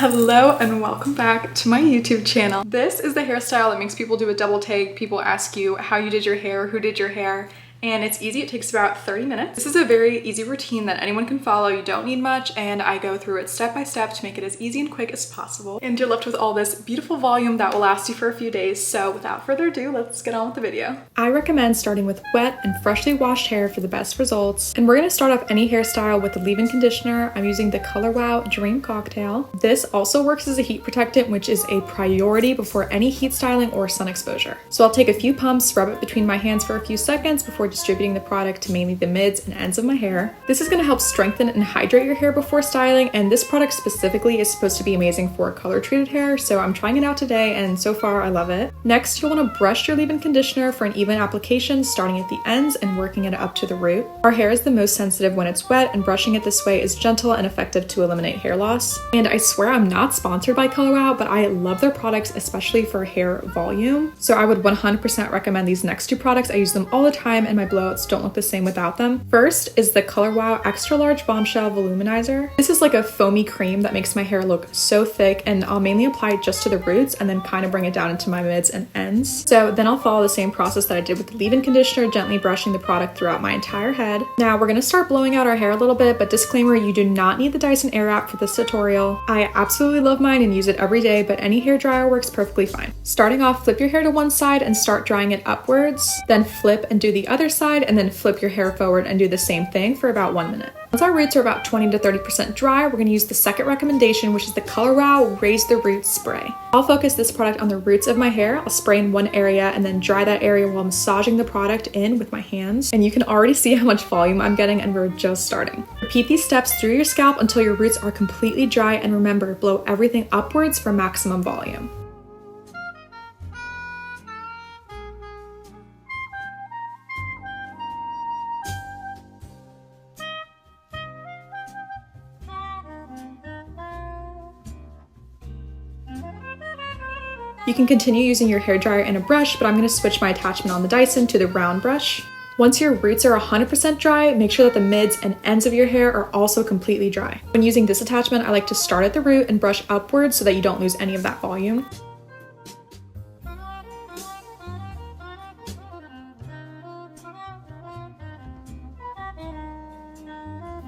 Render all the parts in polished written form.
Hello and welcome back to my YouTube channel. This is the hairstyle that makes people do a double take. People ask you how you did your hair, who did your hair, and it's easy. It takes about 30 minutes. This is a very easy routine that anyone can follow. You don't need much, and I go through it step by step to make it as easy and quick as possible. And you're left with all this beautiful volume that will last you for a few days. So without further ado, let's get on with the video. I recommend starting with wet and freshly washed hair for the best results. And we're gonna start off any hairstyle with the leave-in conditioner. I'm using the Blowout Dream Cocktail. This also works as a heat protectant, which is a priority before any heat styling or sun exposure. So I'll take a few pumps, rub it between my hands for a few seconds before distributing the product to mainly the mids and ends of my hair. This is going to help strengthen and hydrate your hair before styling, and this product specifically is supposed to be amazing for color treated hair, so I'm trying it out today and so far I love it. Next, you'll want to brush your leave-in conditioner for an even application, starting at the ends and working it up to the root. Our hair is the most sensitive when it's wet, and brushing it this way is gentle and effective to eliminate hair loss. And I swear I'm not sponsored by Blowout, but I love their products, especially for hair volume. So I would 100% recommend these next two products. I use them all the time and my blowouts don't look the same without them. First is the Blowout Extra Large Bombshell Voluminizer. This is like a foamy cream that makes my hair look so thick, and I'll mainly apply it just to the roots and then kind of bring it down into my mids and ends. So then I'll follow the same process that I did with the leave-in conditioner, gently brushing the product throughout my entire head. Now we're gonna start blowing out our hair a little bit, but disclaimer, you do not need the Dyson Airwrap for this tutorial. I absolutely love mine and use it every day, but any hair dryer works perfectly fine. Starting off, flip your hair to one side and start drying it upwards, then flip and do the other side, and then flip your hair forward and do the same thing for about 1 minute. Once our roots are about 20 to 30% dry, we're going to use the second recommendation, which is the Blowout Raise the Roots Spray. I'll focus this product on the roots of my hair. I'll spray in one area and then dry that area while massaging the product in with my hands. And you can already see how much volume I'm getting, and we're just starting. Repeat these steps through your scalp until your roots are completely dry, and remember, blow everything upwards for maximum volume. You can continue using your hairdryer and a brush, but I'm going to switch my attachment on the Dyson to the round brush. Once your roots are 100% dry, make sure that the mids and ends of your hair are also completely dry. When using this attachment, I like to start at the root and brush upwards so that you don't lose any of that volume.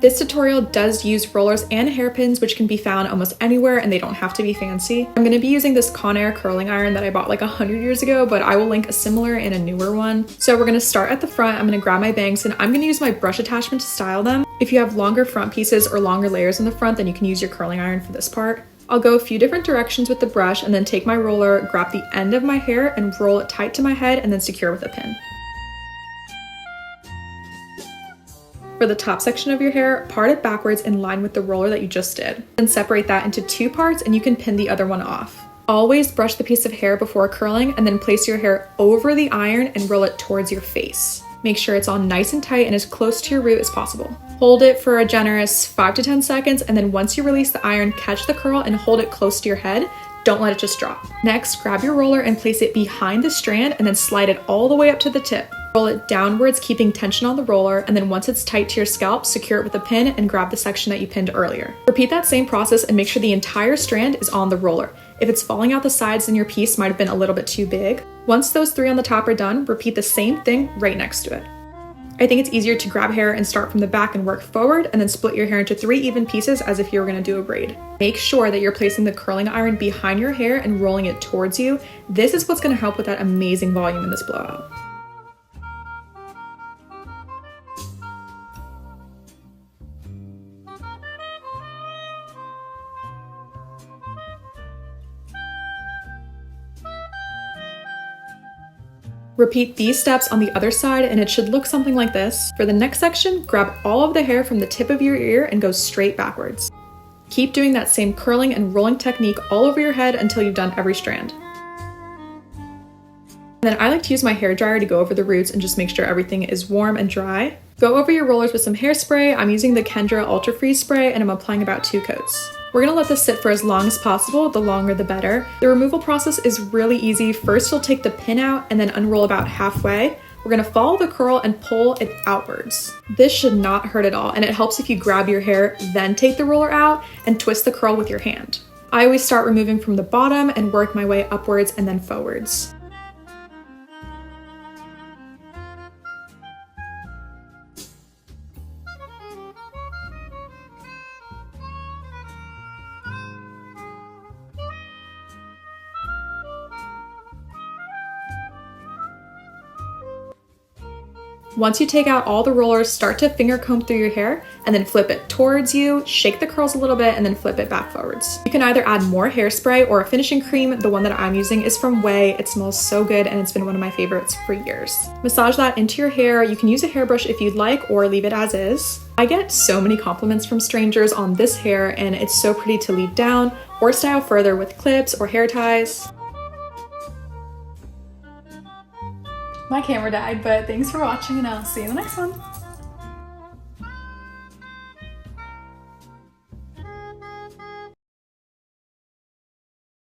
This tutorial does use rollers and hairpins, which can be found almost anywhere and they don't have to be fancy. I'm going to be using this Conair curling iron that I bought like 100 years ago, but I will link a similar and a newer one. So we're going to start at the front. I'm going to grab my bangs and I'm going to use my brush attachment to style them. If you have longer front pieces or longer layers in the front, then you can use your curling iron for this part. I'll go a few different directions with the brush and then take my roller, grab the end of my hair and roll it tight to my head and then secure with a pin. For the top section of your hair, part it backwards in line with the roller that you just did. Then separate that into two parts and you can pin the other one off. Always brush the piece of hair before curling and then place your hair over the iron and roll it towards your face. Make sure it's all nice and tight and as close to your root as possible. Hold it for a generous 5 to 10 seconds, and then once you release the iron, catch the curl and hold it close to your head. Don't let it just drop. Next, grab your roller and place it behind the strand and then slide it all the way up to the tip. Roll it downwards, keeping tension on the roller, and then once it's tight to your scalp, secure it with a pin and grab the section that you pinned earlier. Repeat that same process and make sure the entire strand is on the roller. If it's falling out the sides, then your piece might have been a little bit too big. Once those three on the top are done, repeat the same thing right next to it. I think it's easier to grab hair and start from the back and work forward, and then split your hair into 3 even pieces as if you were going to do a braid. Make sure that you're placing the curling iron behind your hair and rolling it towards you. This is what's going to help with that amazing volume in this blowout. Repeat these steps on the other side and it should look something like this. For the next section, grab all of the hair from the tip of your ear and go straight backwards. Keep doing that same curling and rolling technique all over your head until you've done every strand. And then I like to use my hairdryer to go over the roots and just make sure everything is warm and dry. Go over your rollers with some hairspray. I'm using the Kendra Ultra Freeze Spray and I'm applying about 2 coats. We're gonna let this sit for as long as possible, the longer the better. The removal process is really easy. First, you'll take the pin out and then unroll about halfway. We're gonna follow the curl and pull it outwards. This should not hurt at all, and it helps if you grab your hair, then take the roller out and twist the curl with your hand. I always start removing from the bottom and work my way upwards and then forwards. Once you take out all the rollers, start to finger comb through your hair and then flip it towards you, shake the curls a little bit, and then flip it back forwards. You can either add more hairspray or a finishing cream. The one that I'm using is from Way. It smells so good and it's been one of my favorites for years. Massage that into your hair. You can use a hairbrush if you'd like or leave it as is. I get so many compliments from strangers on this hair and it's so pretty to leave down or style further with clips or hair ties. My camera died, but thanks for watching and I'll see you in the next one.